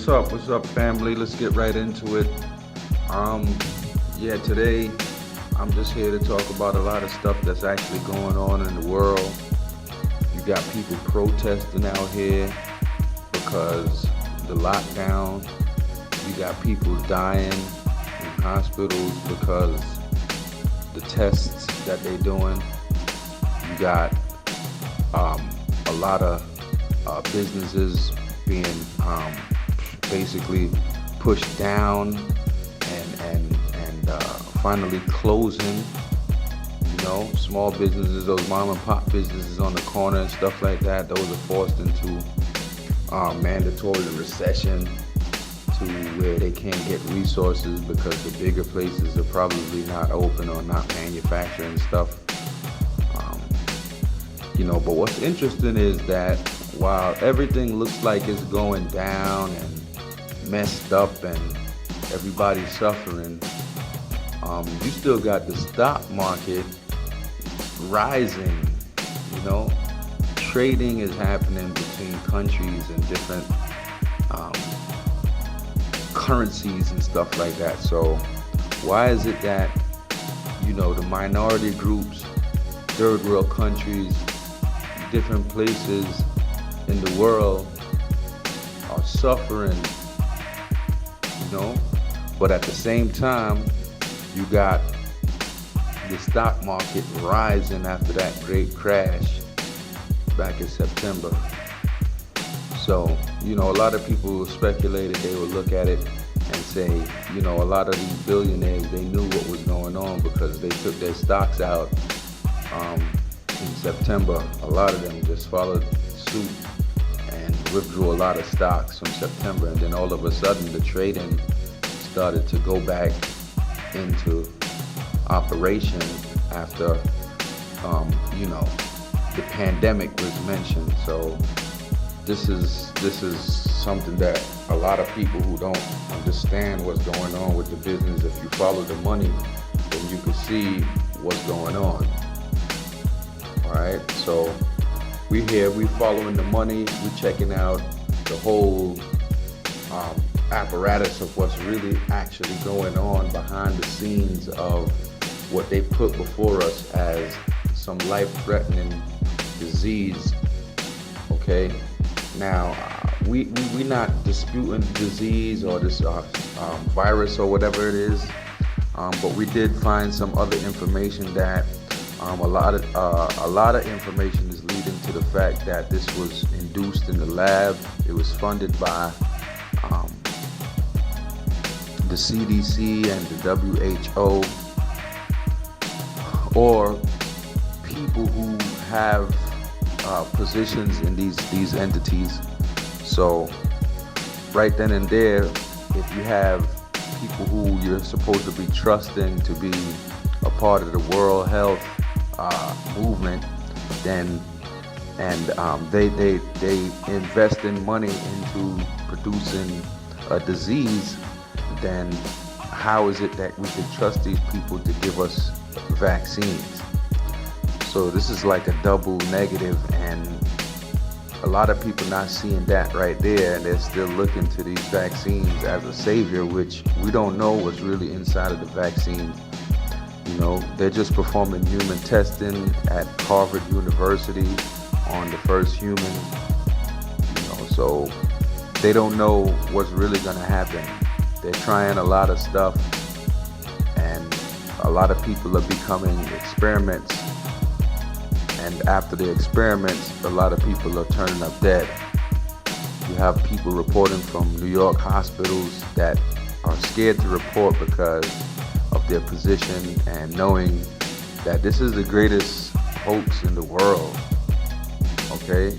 What's up? What's up, family? Let's get right into it. Um, yeah, today I'm just here to talk about a lot of stuff that's actually going on in the world. You got people protesting out here because the lockdown. You got people dying in hospitals because the tests that they're doing. You got a lot of businesses being basically pushed down and finally closing. You know, small businesses, those mom and pop businesses on the corner and stuff like that, those are forced into mandatory recession to where they can't get resources because the bigger places are probably not open or not manufacturing stuff. But what's interesting is that while everything looks like it's going down and messed up and everybody's suffering, you still got the stock market rising. Trading is happening between countries and different currencies and stuff like that. So why is it that the minority groups, third world countries, different places in the world are suffering, but at the same time you got the stock market rising after that great crash back in September. So, a lot of people speculated they would look at it and say, a lot of these billionaires, they knew what was going on because they took their stocks out in September. A lot of them just followed suit and withdrew a lot of stocks from September, and then all of a sudden the trading started to go back into operation after the pandemic was mentioned. So this is something that a lot of people who don't understand what's going on with the business, if you follow the money, then you can see what's going on. All right, so we following the money, we checking out the whole apparatus of what's really actually going on behind the scenes of what they put before us as some life-threatening disease. Okay, now we not disputing the disease or this virus or whatever it is, but we did find some other information that a lot of information is leading to the fact that this was induced in the lab. It was funded by the CDC and the WHO, or people who have positions in these entities. So right then and there, if you have people who you're supposed to be trusting to be a part of the World Health movement, then they invest in money into producing a disease, then how is it that we can trust these people to give us vaccines? So this is like a double negative, and a lot of people not seeing that right there, and they're still looking to these vaccines as a savior, which we don't know what's really inside of the vaccines. They're just performing human testing at Harvard University on the first human, so they don't know what's really going to happen. They're trying a lot of stuff, and a lot of people are becoming experiments, and after the experiments, a lot of people are turning up dead. You have people reporting from New York hospitals that are scared to report because of their position and knowing that this is the greatest hoax in the world. Okay?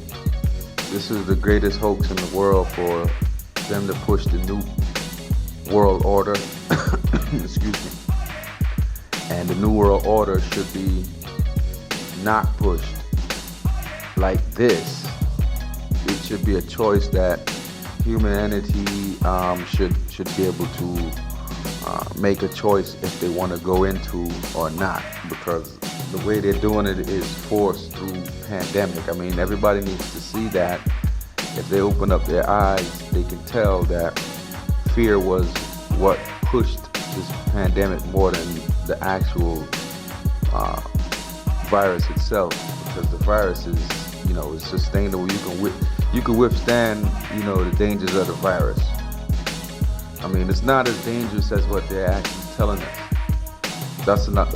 This is the greatest hoax in the world for them to push the new world order. Excuse me. And the new world order should be not pushed like this. It should be a choice that humanity should be able to make a choice if they want to go into or not, because the way they're doing it is forced through pandemic. I mean, everybody needs to see that if they open up their eyes, they can tell that fear was what pushed this pandemic more than the actual virus itself, because the virus is, is sustainable. You can withstand, the dangers of the virus. I mean, it's not as dangerous as what they're actually telling us. That's another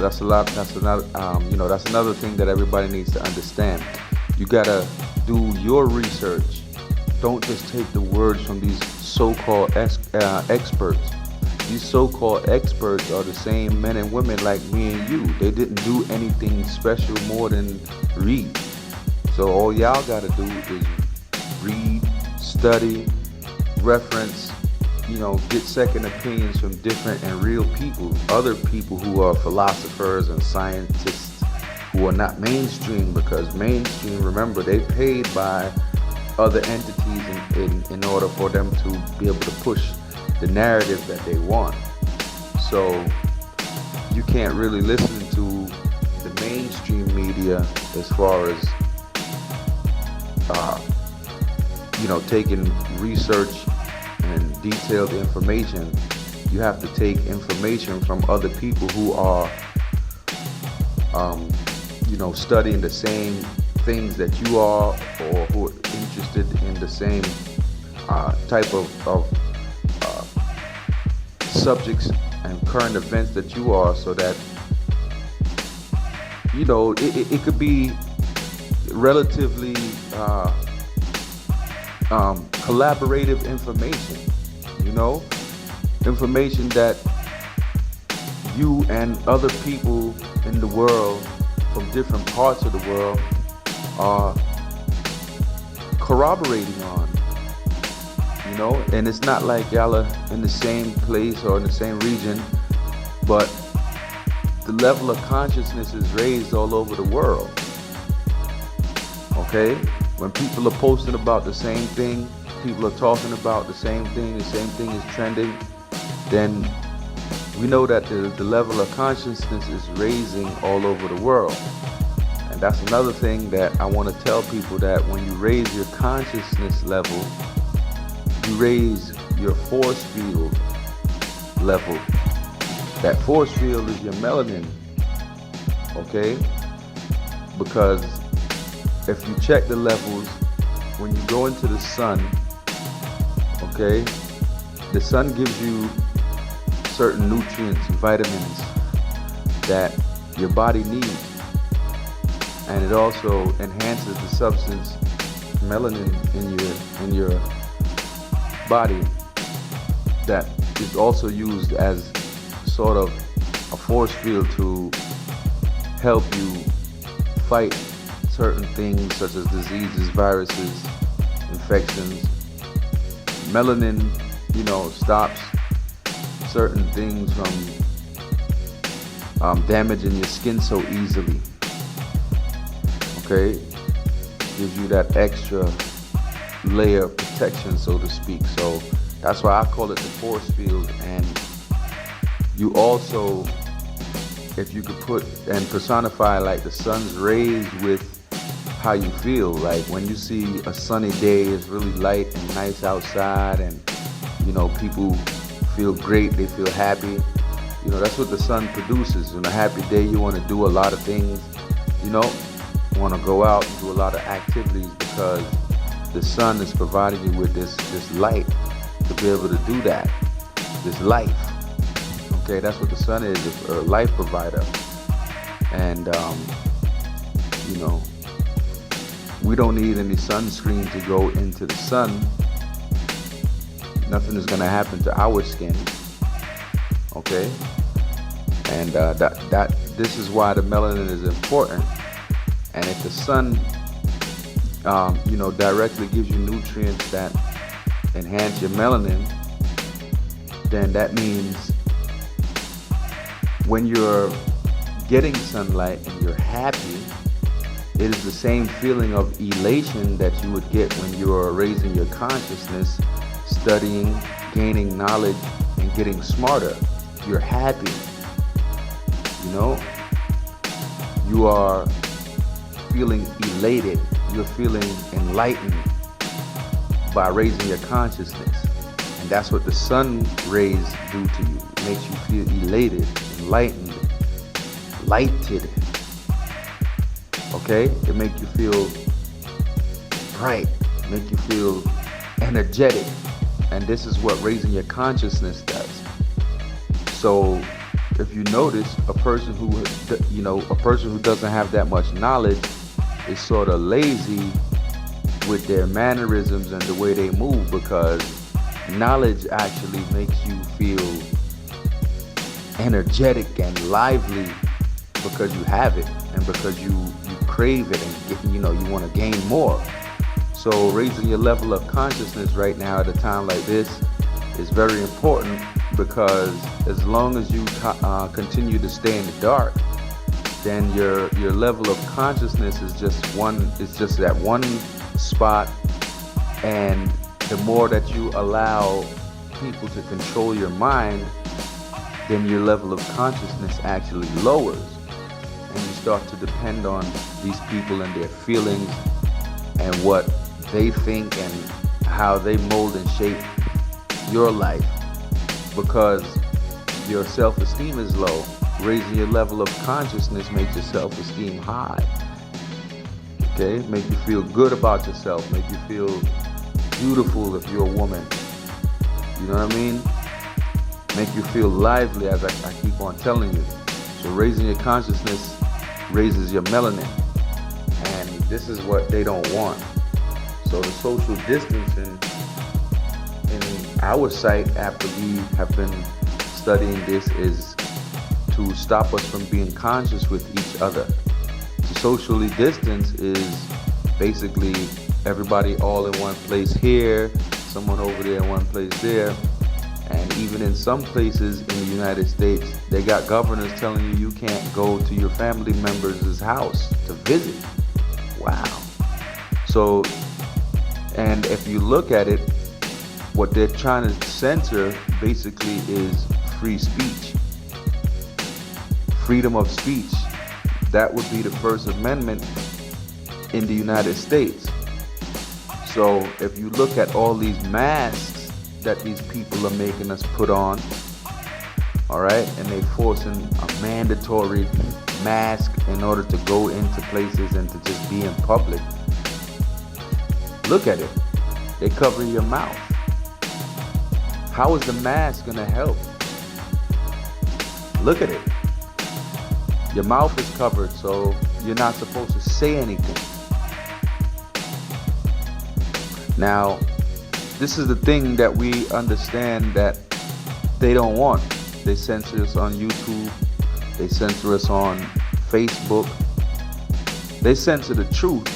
thing that everybody needs to understand. You gotta do your research. Don't just take the words from these so-called experts. These so-called experts are the same men and women like me and you. They didn't do anything special more than read. So all y'all gotta do is read, study, reference, get second opinions from different and real people, other people who are philosophers and scientists who are not mainstream, because mainstream, remember, they paid by other entities in order for them to be able to push the narrative that they want. So you can't really listen to the mainstream media as far as taking research and detailed information. You have to take information from other people who are studying the same things that you are, or who are interested in the same type of subjects and current events that you are, so that it could be relatively collaborative information, information that you and other people in the world from different parts of the world are corroborating on, and it's not like y'all are in the same place or in the same region, but the level of consciousness is raised all over the world. Okay? When people are posting about the same thing, people are talking about the same thing is trending, then we know that the level of consciousness is raising all over the world. And that's another thing that I want to tell people, that when you raise your consciousness level, you raise your force field level. That force field is your melanin, okay? Because if you check the levels, when you go into the sun, okay, the sun gives you certain nutrients, vitamins that your body needs, and it also enhances the substance melanin in your body, that is also used as sort of a force field to help you fight certain things such as diseases, viruses, infections. Melanin, stops certain things from damaging your skin so easily. Okay? Gives you that extra layer of protection, so to speak. So that's why I call it the force field. And you also, if you could put and personify like the sun's rays with how you feel, like when you see a sunny day, it's really light and nice outside, and people feel great, they feel happy. That's what the sun produces. On a happy day, you want to do a lot of things, you want to go out and do a lot of activities, because the sun is providing you with this light to be able to do that, this life. Okay, that's what the sun is, a life provider. And we don't need any sunscreen to go into the sun. Nothing is going to happen to our skin. Okay? And this is why the melanin is important. And if the sun, directly gives you nutrients that enhance your melanin, then that means when you're getting sunlight and you're happy, it is the same feeling of elation that you would get when you're raising your consciousness, studying, gaining knowledge, and getting smarter. You're happy. You are feeling elated. You're feeling enlightened. by raising your consciousness. And that's what the sun rays do to you. It makes you feel elated, enlightened, lighted. Okay? It makes you feel bright, make you feel energetic. And this is what raising your consciousness does. So if you notice, a person who doesn't have that much knowledge is sort of lazy with their mannerisms and the way they move, because knowledge actually makes you feel energetic and lively because you have it and because you crave it and you want to gain more. So raising your level of consciousness right now at a time like this is very important, because as long as you continue to stay in the dark, then your level of consciousness is just at one spot, and the more that you allow people to control your mind, then your level of consciousness actually lowers, and you start to depend on these people and their feelings and what they think and how they mold and shape your life, because your self-esteem is low. Raising your level of consciousness makes your self-esteem high. Okay? Make you feel good about yourself. Make you feel beautiful if you're a woman. You know what I mean? Make you feel lively, as I keep on telling you. So raising your consciousness raises your melanin. And this is what they don't want. So the social distancing in our site, after we have been studying this, is to stop us from being conscious with each other. To socially distance is basically everybody all in one place here, someone over there in one place there. And even in some places in the United States, they got governors telling you can't go to your family members' house to visit. Wow. So, and if you look at it, what they're trying to censor basically is free speech. Freedom of speech. That would be the First Amendment in the United States. So if you look at all these masks that these people are making us put on, all right, and they forcing a mandatory mask in order to go into places and to just be in public. Look at it. They cover your mouth. How is the mask gonna help? Look at it. Your mouth is covered, so you're not supposed to say anything. Now, this is the thing that we understand that they don't want. They censor us on YouTube. They censor us on Facebook. They censor the truth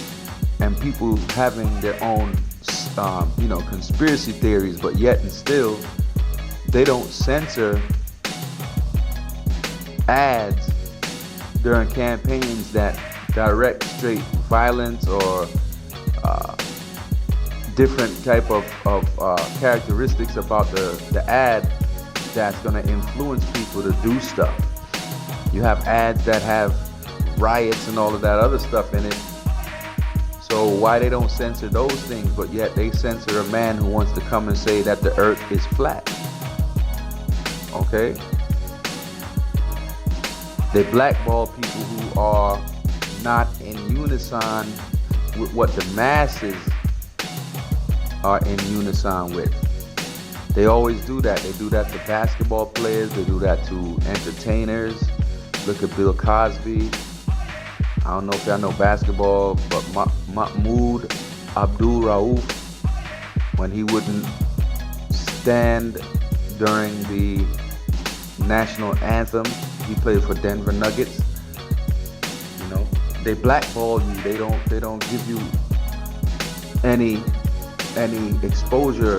and people having their own, conspiracy theories, but yet and still, they don't censor ads during campaigns that direct straight violence or different type of characteristics about the ad that's going to influence people to do stuff. You have ads that have riots and all of that other stuff in it. So why they don't censor those things, but yet they censor a man who wants to come and say that the earth is flat? Okay? They blackball people who are not in unison with what the masses are in unison with. They always do that. They do that to basketball players. They do that to entertainers. Look at Bill Cosby. I don't know if y'all know basketball, but Mahmoud Abdul Rauf, when he wouldn't stand during the national anthem, he played for Denver Nuggets. You know, they blackball you. They don't give you any exposure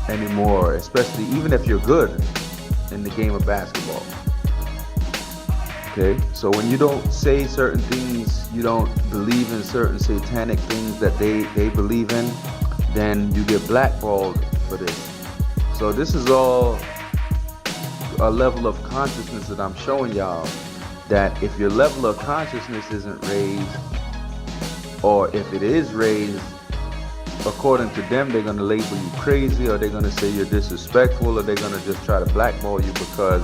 anymore, especially even if you're good in the game of basketball. Okay, so when you don't say certain things, you don't believe in certain satanic things that they believe in, then you get blackballed for this. So this is all a level of consciousness that I'm showing y'all, that if your level of consciousness isn't raised, or if it is raised, according to them, they're going to label you crazy, or they're going to say you're disrespectful, or they're going to just try to blackball you because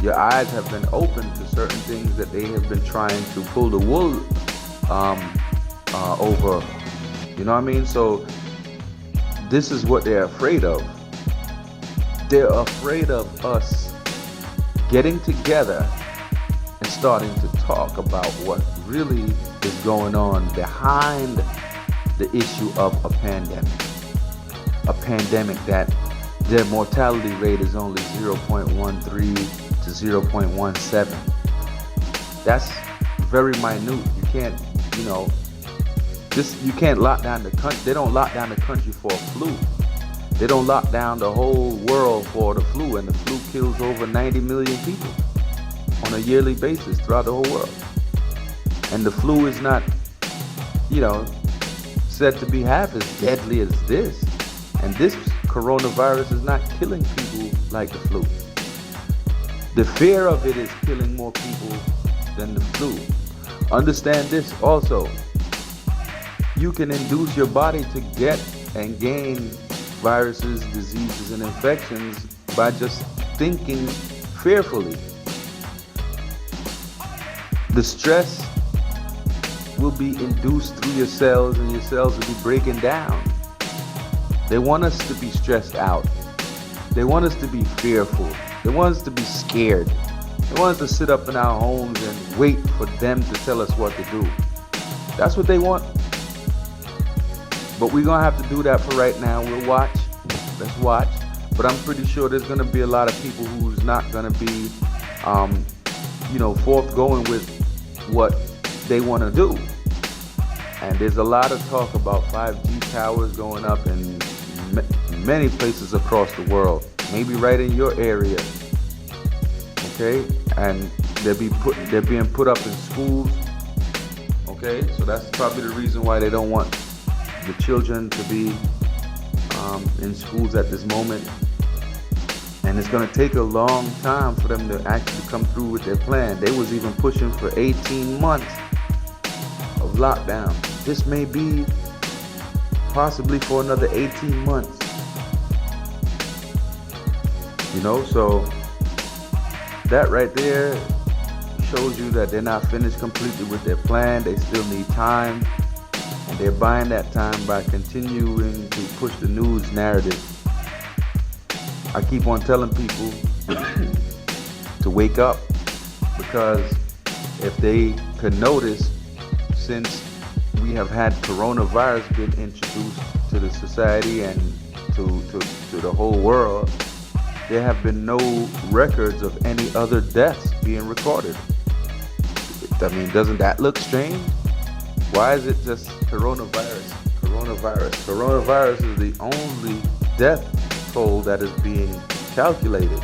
your eyes have been opened to certain things that they have been trying to pull the wool um, over. You know what I mean? So this is what they're afraid of. They're afraid of us getting together and starting to talk about what really is going on behind the issue of a pandemic. A pandemic that their mortality rate is only 0.13 to 0.17. That's very minute. You can't, you can't lock down the country. They don't lock down the country for a flu. They don't lock down the whole world for the flu, and the flu kills over 90 million people on a yearly basis throughout the whole world. And the flu is not, said to be half as deadly as this. And this coronavirus is not killing people like the flu. The fear of it is killing more people than the flu. Understand this also. You can induce your body to get and gain viruses, diseases, and infections by just thinking fearfully. The stress will be induced through your cells, and your cells will be breaking down. They want us to be stressed out. They want us to be fearful. They want us to be scared. They want us to sit up in our homes and wait for them to tell us what to do. That's what they want. But we're going to have to do that for right now. We'll watch. Let's watch. But I'm pretty sure there's going to be a lot of people who's not going to be, forthgoing with what they want to do. And there's a lot of talk about 5G towers going up in many places across the world. Maybe right in your area. Okay? And they're being put up in schools. Okay? So that's probably the reason why they don't want the children to be in schools at this moment. And it's going to take a long time for them to actually come through with their plan. They was even pushing for 18 months of lockdown. This may be possibly for another 18 months. So that right there shows you that they're not finished completely with their plan. They still need time. And they're buying that time by continuing to push the news narrative. I keep on telling people to wake up, because if they could notice, since we have had coronavirus been introduced to the society and to the whole world, there have been no records of any other deaths being recorded. I mean, doesn't that look strange? Why is it just coronavirus? Coronavirus is the only death toll that is being calculated.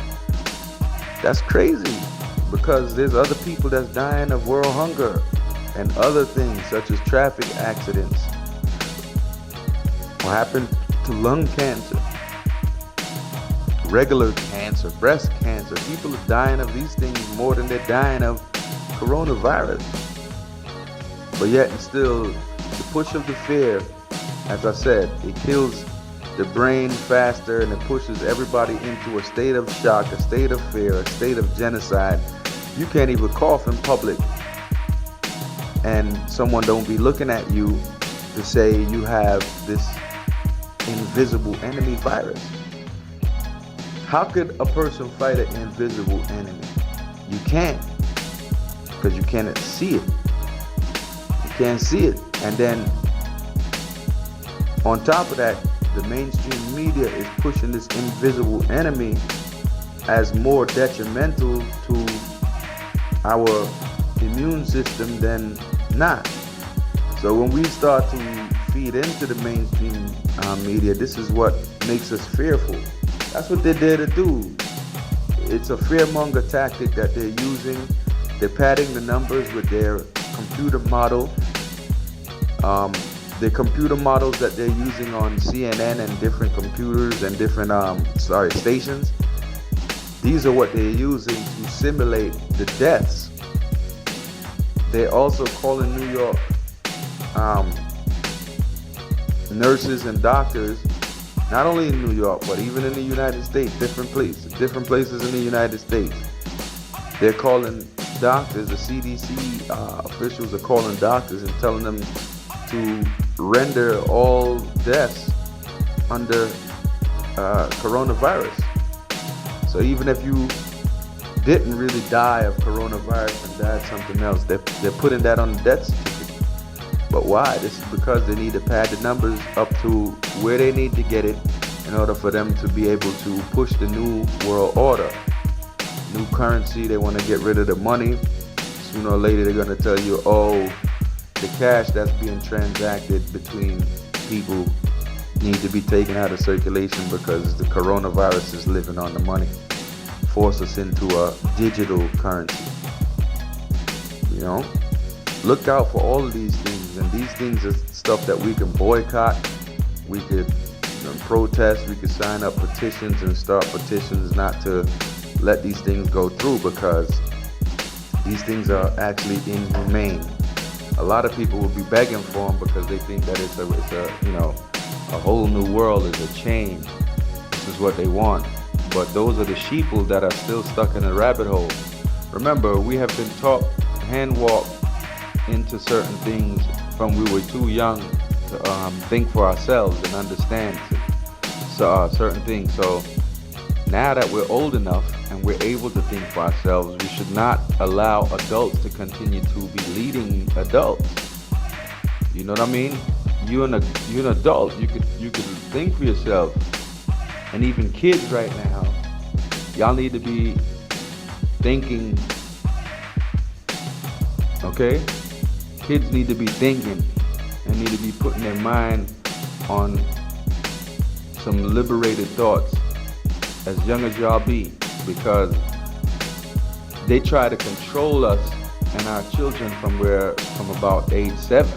That's crazy, because there's other people that's dying of world hunger and other things such as traffic accidents. What happened to lung cancer, regular cancer, breast cancer? People are dying of these things more than they're dying of coronavirus. But yet and still, the push of the fear, as I said, it kills the brain faster, and it pushes everybody into a state of shock, a state of fear, a state of genocide. You can't even cough in public and someone don't be looking at you to say you have this invisible enemy virus. How could a person fight an invisible enemy? You can't, because you cannot see it. You can't see it. And then on top of that, the mainstream media is pushing this invisible enemy as more detrimental to our immune system than not. So when we start to feed into the mainstream media, this is what makes us fearful. That's what they're there to do. It's a fearmonger tactic that they're using. They're padding the numbers with their computer model. The computer models that they're using on CNN and different computers and different stations. These are what they're using to simulate the deaths. They're also calling New nurses and doctors, not only in New York, but even in the United States, different places in the United States. They're calling doctors, the CDC officials are calling doctors and telling them to render all deaths under coronavirus. So even if you didn't really die of coronavirus and died something else, they're putting that on the death certificate. But why? This is because they need to pad the numbers up to where they need to get it in order for them to be able to push the new world order. New currency, they want to get rid of the money. Sooner or later, they're going to tell you, oh, the cash that's being transacted between people need to be taken out of circulation because the coronavirus is living on the money. Force us into a digital currency. You know? Look out for all of these things. And these things are stuff that we can boycott. We could protest. We could sign up petitions and start petitions not to let these things go through, because these things are actually inhumane. A lot of people will be begging for them because they think that it's a whole new world, is a change. This is what they want. But those are the sheeple that are still stuck in a rabbit hole. Remember, we have been taught hand walk into certain things from we were too young to think for ourselves and understand certain things. So now that we're old enough and we're able to think for ourselves, we should not allow adults to continue to be leading adults. You know what I mean? You're an adult. You could think for yourself. And even kids right now, y'all need to be thinking. Okay? Kids need to be thinking and need to be putting their mind on some liberated thoughts as young as y'all be, because they try to control us and our children from about age 7.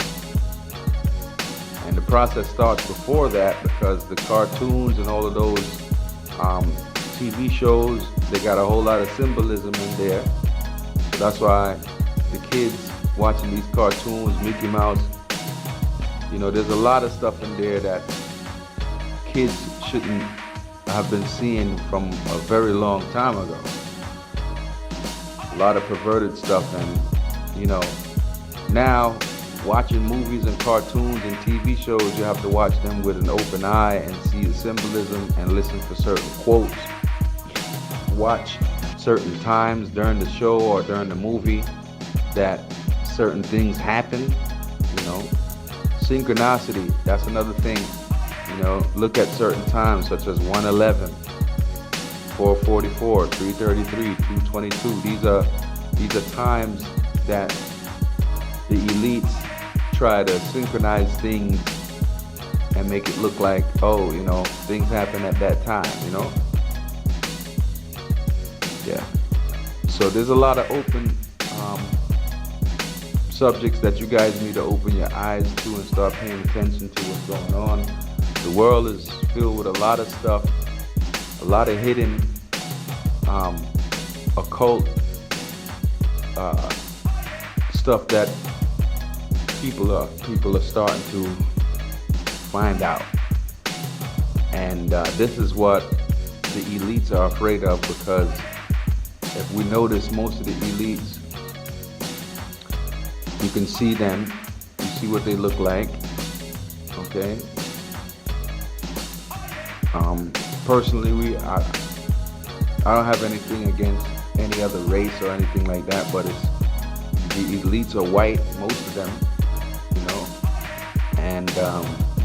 And the process starts before that, because the cartoons and all of those TV shows, they got a whole lot of symbolism in there. So that's why the kids watching these cartoons, Mickey Mouse, there's a lot of stuff in there that kids shouldn't have been seeing from a very long time ago. A lot of perverted stuff, and now watching movies and cartoons and TV shows, you have to watch them with an open eye and see the symbolism and listen for certain quotes. Watch certain times during the show or during the movie that certain things happen. Synchronicity, that's another thing. Look at certain times such as 111, 444, 333, 222. These are times that the elites try to synchronize things and make it look like, things happen at that time, Yeah. So there's a lot of open subjects that you guys need to open your eyes to and start paying attention to what's going on. The world is filled with a lot of stuff, a lot of hidden occult stuff that people are starting to find out. And this is what the elites are afraid of, because if we notice, most of the elites, you can see them, you see what they look like, okay? Personally, I don't have anything against any other race or anything like that, but the elites are white, most of them, and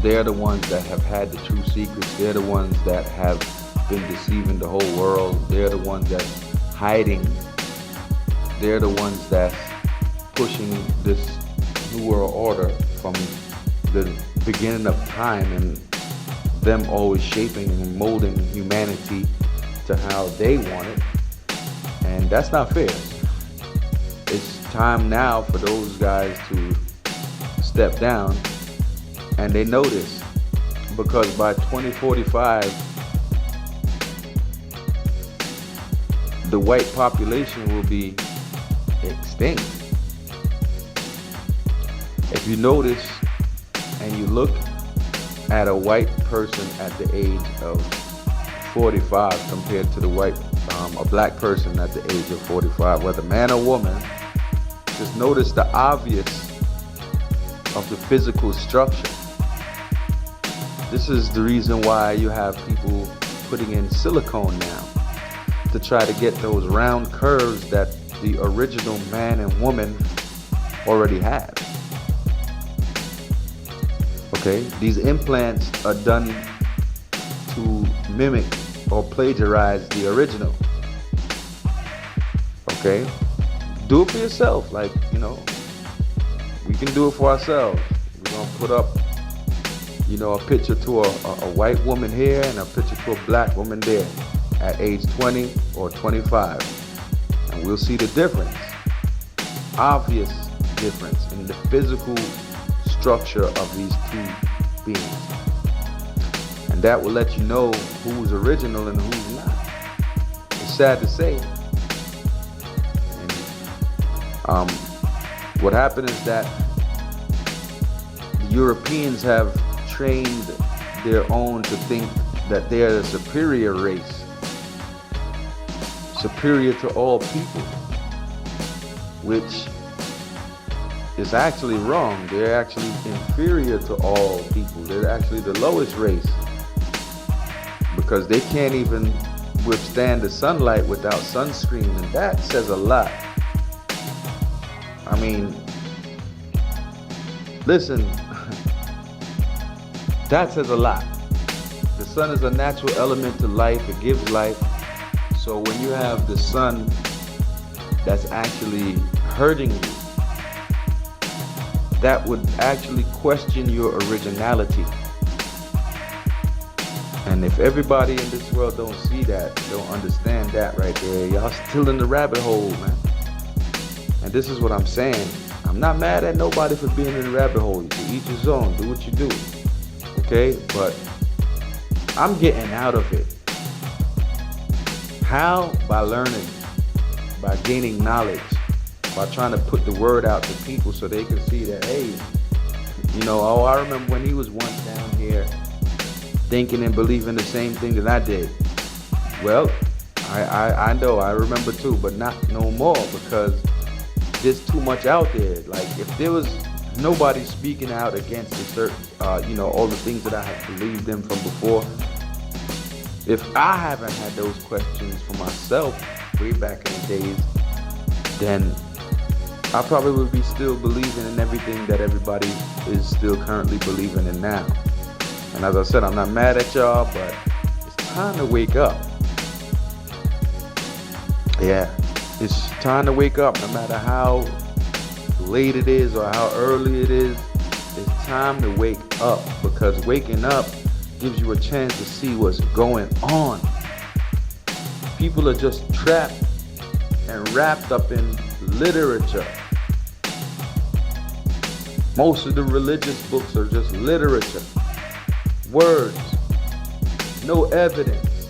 they're the ones that have had the true secrets. They're the ones that have been deceiving the whole world. They're the ones that's hiding. They're the ones that's pushing this new world order from the beginning of time, and them always shaping and molding humanity to how they want it. And that's not fair. It's time now for those guys to step down, and they know this, because by 2045, the white population will be extinct. If you notice and you look at a white person at the age of 45 compared to a black person at the age of 45, whether man or woman. Just notice the obvious of the physical structure. This is the reason why you have people putting in silicone now to try to get those round curves that the original man and woman already have. Okay, these implants are done to mimic or plagiarize the original. Okay, do it for yourself. Like, we can do it for ourselves. We're gonna put up, a picture to a white woman here and a picture to a black woman there at age 20 or 25, and we'll see the difference. Obvious difference in the physical structure of these two beings, and that will let you know who's original and who's not. It's sad to say. And what happened is that the Europeans have trained their own to think that they are the superior race, superior to all people, which is actually wrong. They're actually inferior to all people. They're actually the lowest race, because they can't even withstand the sunlight without sunscreen, and that says a lot. I mean, listen, that says a lot. The sun is a natural element to life. It gives life. So when you have the sun that's actually hurting you, that would actually question your originality. And if everybody in this world don't see that, don't understand that right there, y'all still in the rabbit hole, man. And this is what I'm saying. I'm not mad at nobody for being in the rabbit hole. You can each his own, do what you do. Okay? But I'm getting out of it. How? By learning, by gaining knowledge, by trying to put the word out to people so they can see that, hey, I remember when he was once down here thinking and believing the same thing that I did. Well, I know, I remember too, but not no more, because there's too much out there. Like, if there was nobody speaking out against the certain, all the things that I had believed in from before, if I haven't had those questions for myself way back in the days, then I probably would be still believing in everything that everybody is still currently believing in now. And as I said, I'm not mad at y'all, but it's time to wake up. Yeah, it's time to wake up. No matter how late it is or how early it is, it's time to wake up, because waking up gives you a chance to see what's going on. People are just trapped and wrapped up in literature. Most of the religious books are just literature. Words. No evidence.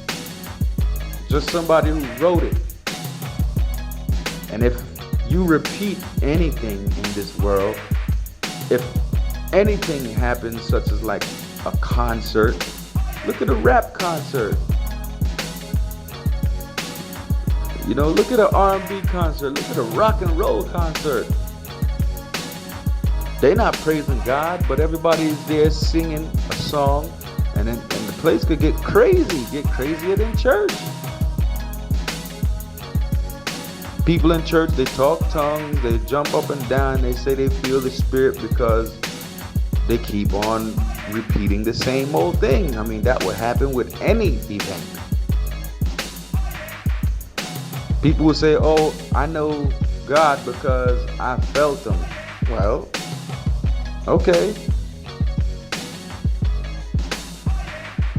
Just somebody who wrote it. And if you repeat anything in this world, if anything happens, such as like a concert, look at a rap concert. Look at an R&B concert. Look at a rock and roll concert. They're not praising God, but everybody's there singing a song, and the place could get crazier than church. People in church, they talk tongues, they jump up and down, they say they feel the Spirit because they keep on repeating the same old thing. I mean, that would happen with any event. People will say, oh, I know God because I felt Him. Well, okay.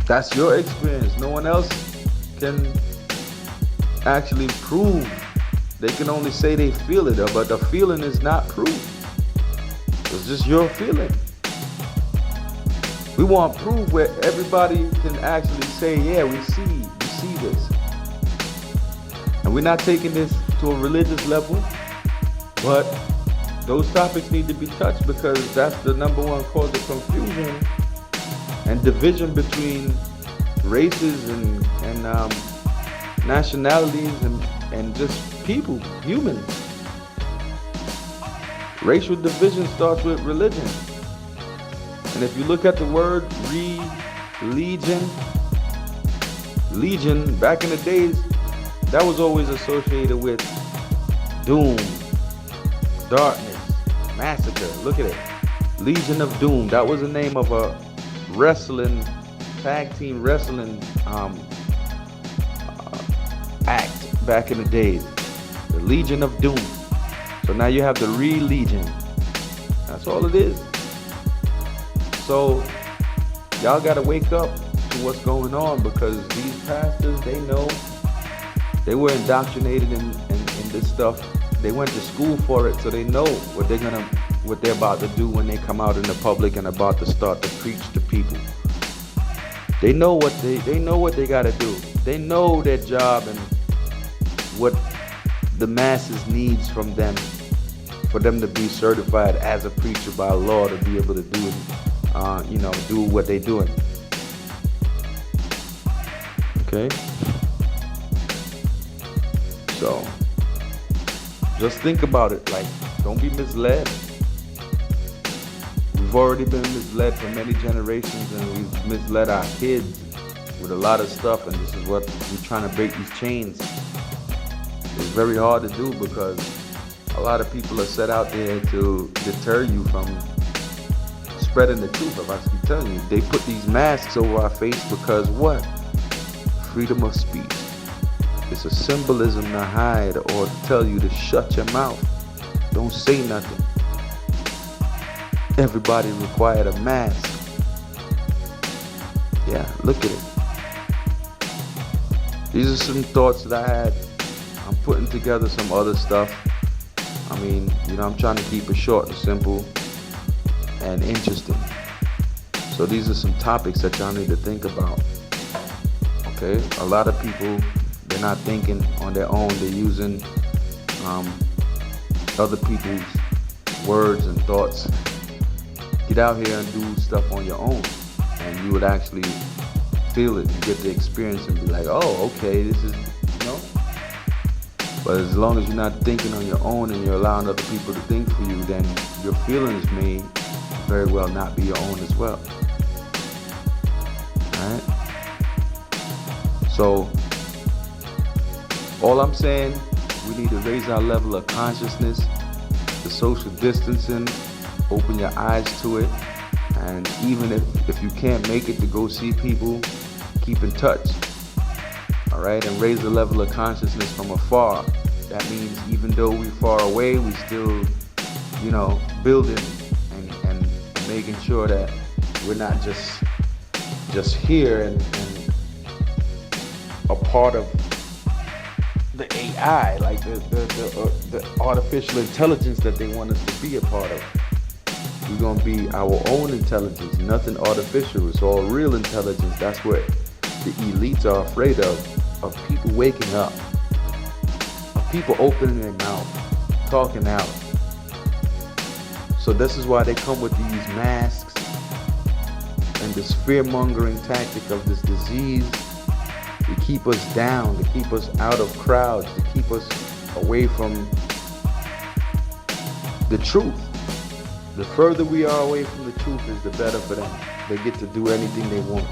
That's your experience. No one else can actually prove. They can only say they feel it, but the feeling is not proof. It's just your feeling. We want proof where everybody can actually say, yeah, we see this. And we're not taking this to a religious level, but those topics need to be touched, because that's the number one cause of confusion and division between races and nationalities and just people, humans. Racial division starts with religion. And if you look at the word religion, legion, back in the days, that was always associated with doom, darkness, massacre. Look at it. Legion of Doom. That was the name of a wrestling, tag team wrestling act back in the days. The Legion of Doom. So now you have the religion. That's all it is. So y'all gotta wake up to what's going on, because these pastors, they know, they were indoctrinated in this stuff. They went to school for it, so they know what they're about to do when they come out in the public and about to start to preach to people. They know what they gotta do. They know their job and what the masses needs from them, for them to be certified as a preacher by law, to be able to do do what they're doing. Okay? So just think about it. Like, don't be misled. We've already been misled for many generations, and we've misled our kids with a lot of stuff, and this is what we're trying to break these chains. It's very hard to do, because a lot of people are set out there to deter you from spreading the truth. If I keep telling you, they put these masks over our face because what? Freedom of speech. It's a symbolism to hide or to tell you to shut your mouth. Don't say nothing. Everybody required a mask. Yeah, look at it. These are some thoughts that I had. I'm putting together some other stuff. I mean, I'm trying to keep it short and simple and interesting. So these are some topics that y'all need to think about. Okay? A lot of people, they're not thinking on their own. They're using other people's words and thoughts. Get out here and do stuff on your own, and you would actually feel it and get the experience and be like, oh, okay, this is, But as long as you're not thinking on your own and you're allowing other people to think for you, then your feelings may very well not be your own as well. Alright? So, all I'm saying, we need to raise our level of consciousness, the social distancing, open your eyes to it, and even if you can't make it to go see people, keep in touch. Alright, and raise the level of consciousness from afar. That means even though we're far away, we still, building and making sure that we're not just here and a part of the AI, like the artificial intelligence that they want us to be a part of. We're gonna be our own intelligence, nothing artificial. It's all real intelligence. That's what the elites are afraid of people waking up, of people opening their mouth, talking out. So this is why they come with these masks and this fear-mongering tactic of this disease to keep us down, to keep us out of crowds, to keep us away from the truth. The further we are away from the truth is the better for them. They get to do anything they want.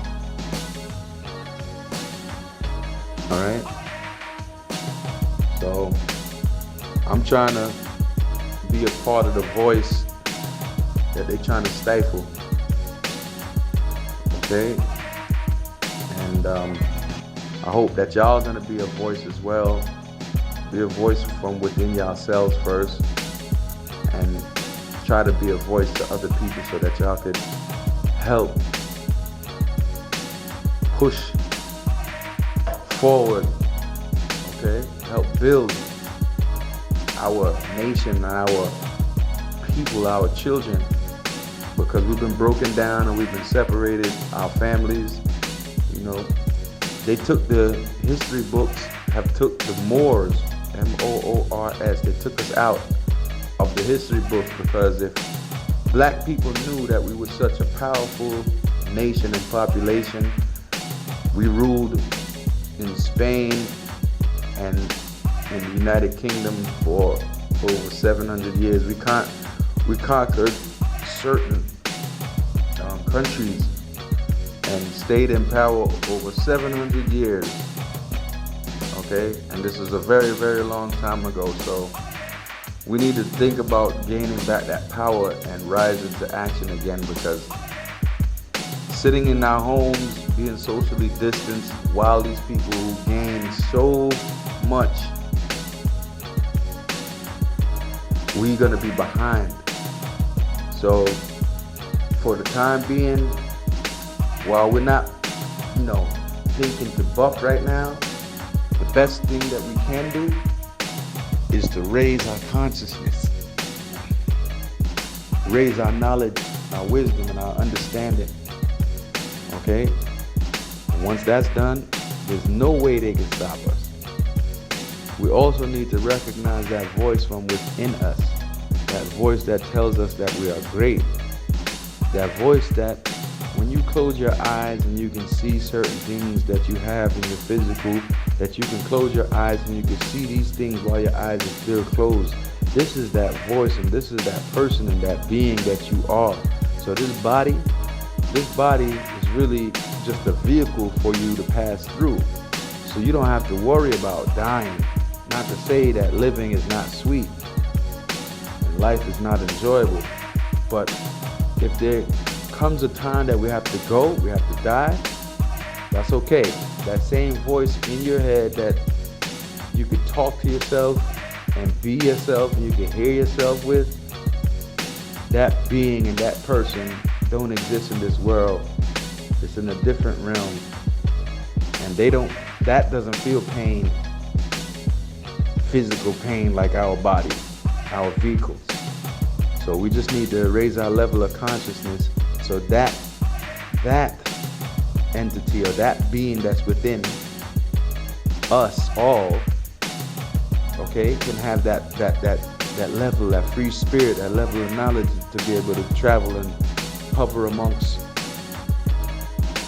Alright? So, I'm trying to be a part of the voice that they're trying to stifle. Okay? And I hope that y'all are going to be a voice as well. Be a voice from within yourselves first. And try to be a voice to other people so that y'all could help push forward, okay? Help build our nation, our people, our children, because we've been broken down and we've been separated, our families, They took the history books, have took the Moors, M-O-O-R-S, they took us out of the history books, because if black people knew that we were such a powerful nation in population. We ruled in Spain and in the United Kingdom for over 700 years. We conquered certain countries and stayed in power over 700 years. Okay, and this is a very, very long time ago. So we need to think about gaining back that power and rise into action again, because sitting in our homes, being socially distanced, while these people who gain so much, we're gonna be behind. So for the time being, while we're not, thinking to buck right now, the best thing that we can do is to raise our consciousness, raise our knowledge, our wisdom, and our understanding. Okay? And once that's done, there's no way they can stop us. We also need to recognize that voice from within us, that voice that tells us that we are great, that voice that when you close your eyes and you can see certain things that you have in your physical, that you can close your eyes and you can see these things while your eyes are still closed. This is that voice, and this is that person and that being that you are. So this body is really just a vehicle for you to pass through. So you don't have to worry about dying. Not to say that living is not sweet and life is not enjoyable, but if there comes a time that we have to go, we have to die, that's okay. That same voice in your head that you could talk to yourself and be yourself, and you can hear yourself with, that being and that person don't exist in this world. It's in a different realm, and that doesn't feel pain, physical pain, like our body, our vehicles. So we just need to raise our level of consciousness so that entity or that being that's within us all, okay, can have that level, that free spirit, that level of knowledge to be able to travel and hover amongst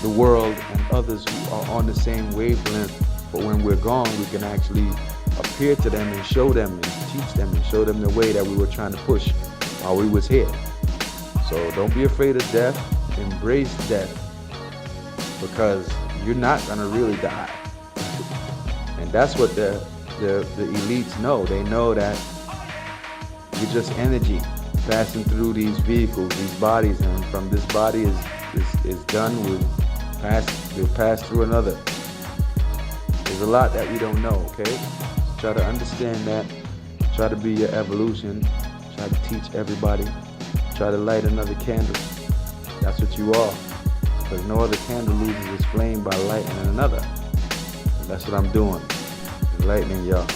the world and others who are on the same wavelength. But when we're gone, we can actually appear to them and show them and teach them and show them the way that we were trying to push while we was here. So don't be afraid of death. Embrace death, because you're not gonna really die. And that's what the elites know. They know that you're just energy passing through these vehicles, these bodies, and from this body is done, we'll pass through another. There's a lot that we don't know, okay? So try to understand that. Try to be your evolution. Try to teach everybody. Try to light another candle. That's what you are. Because no other candle loses its flame by lighting another. And that's what I'm doing. Enlightening y'all.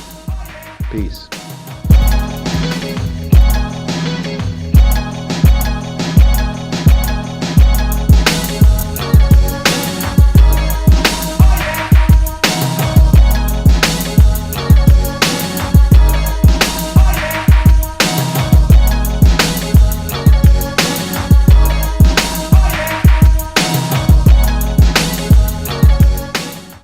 Peace.